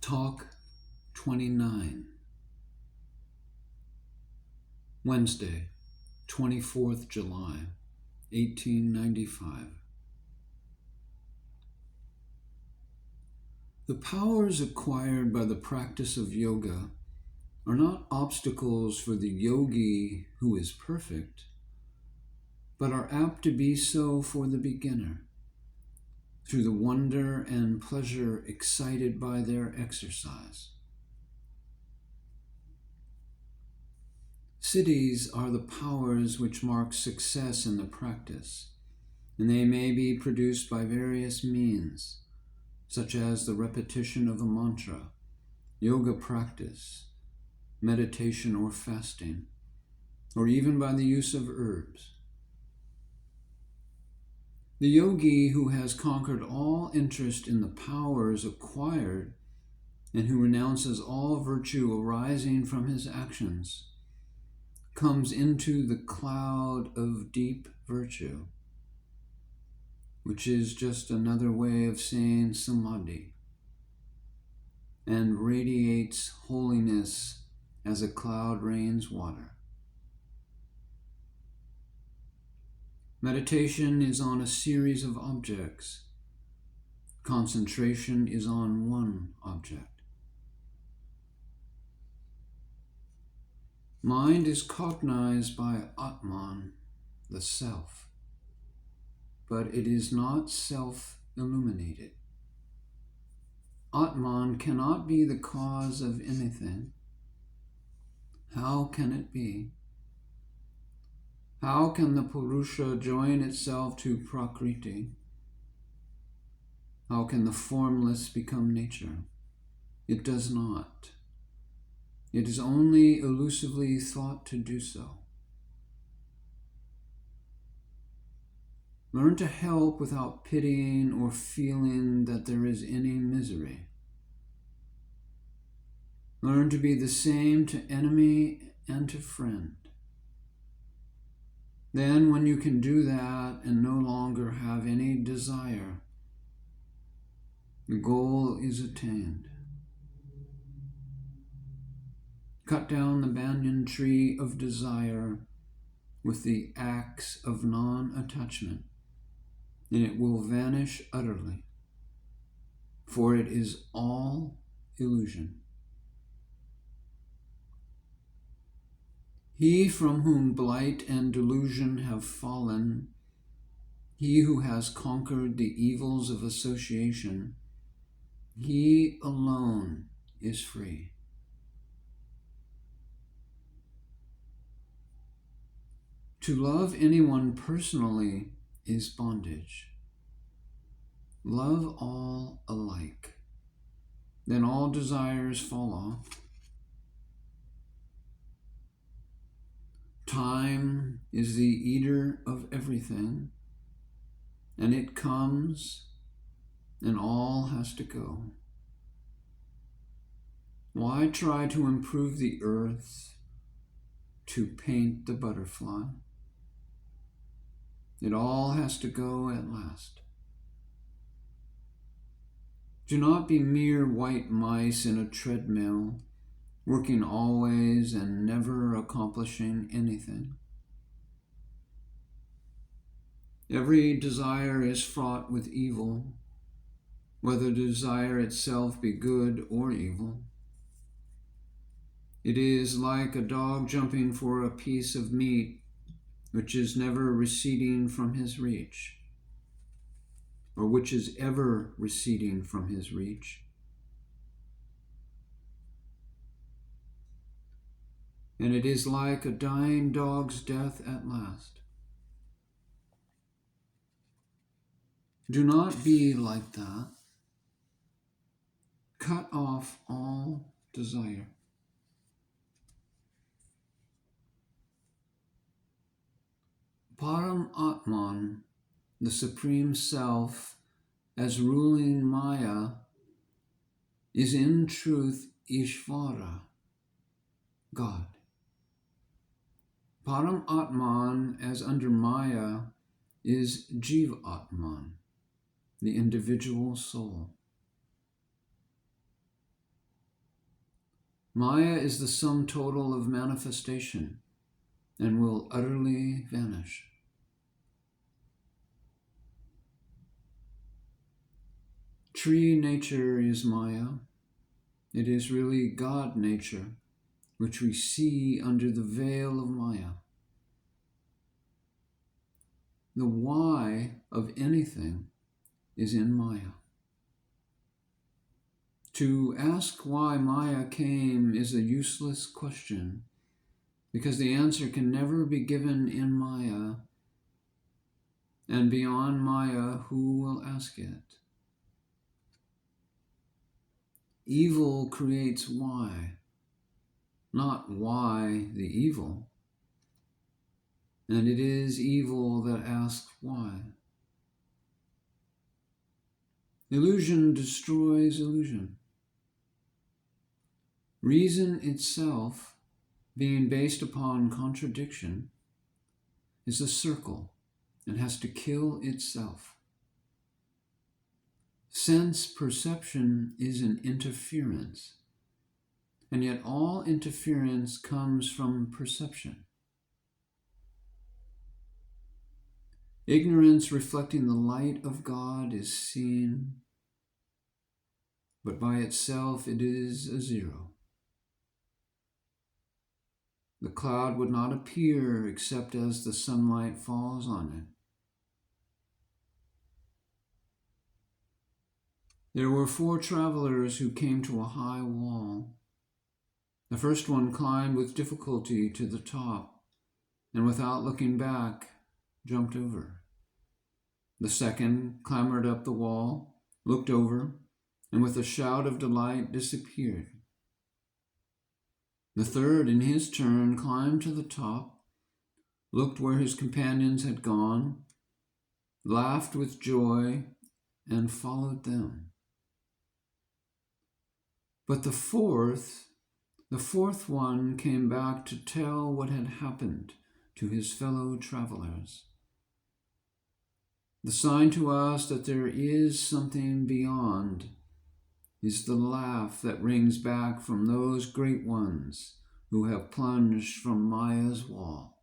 Talk-29, Wednesday, 24th July, 1895. The powers acquired by the practice of yoga are not obstacles for the yogi who is perfect, but are apt to be so for the beginner, through the wonder and pleasure excited by their exercise. Siddhis are the powers which mark success in the practice, and they may be produced by various means, such as the repetition of a mantra, yoga practice, meditation or fasting, or even by the use of herbs. The yogi who has conquered all interest in the powers acquired and who renounces all virtue arising from his actions comes into the cloud of deep virtue, which is just another way of saying samadhi, and radiates holiness as a cloud rains water. Meditation is on a series of objects. Concentration is on one object. Mind is cognized by Atman, the self, but it is not self-illuminated. Atman cannot be the cause of anything. How can it be? How can the Purusha join itself to Prakriti? How can the formless become nature? It does not. It is only elusively thought to do so. Learn to help without pitying or feeling that there is any misery. Learn to be the same to enemy and to friend. Then, when you can do that and no longer have any desire, the goal is attained. Cut down the banyan tree of desire with the axe of non-attachment, and it will vanish utterly, for it is all illusion. He from whom blight and delusion have fallen, he who has conquered the evils of association, he alone is free. To love anyone personally is bondage. Love all alike. Then all desires fall off. Time is the eater of everything, and it comes, and all has to go. Why try to improve the earth, to paint the butterfly? It all has to go at last. Do not be mere white mice in a treadmill, working always and never accomplishing anything. Every desire is fraught with evil, whether desire itself be good or evil. It is like a dog jumping for a piece of meat which is never receding from his reach, or which is ever receding from his reach. And it is like a dying dog's death at last. Do not be like that. Cut off all desire. Param Atman, the Supreme Self, as ruling Maya, is in truth Ishvara, God. Param Atman, as under Maya, is Jiva Atman, the individual soul. Maya is the sum total of manifestation and will utterly vanish. Tree nature is Maya. It is really God nature, which we see under the veil of Maya. The why of anything is in Maya. To ask why Maya came is a useless question, because the answer can never be given in Maya, and beyond Maya, who will ask it? Evil creates why, not why the evil, and it is evil that asks why. Illusion destroys illusion. Reason itself, being based upon contradiction, is a circle and has to kill itself. Sense perception is an interference, and yet all interference comes from perception. Ignorance reflecting the light of God is seen, but by itself it is a zero. The cloud would not appear except as the sunlight falls on it. There were 4 travelers who came to a high wall. The first one climbed with difficulty to the top, and without looking back, jumped over. The second clambered up the wall, looked over, and with a shout of delight disappeared. The third, in his turn, climbed to the top, looked where his companions had gone, laughed with joy, and followed them. But the fourth one came back to tell what had happened to his fellow travelers. The sign to us that there is something beyond is the laugh that rings back from those great ones who have plunged from Maya's wall.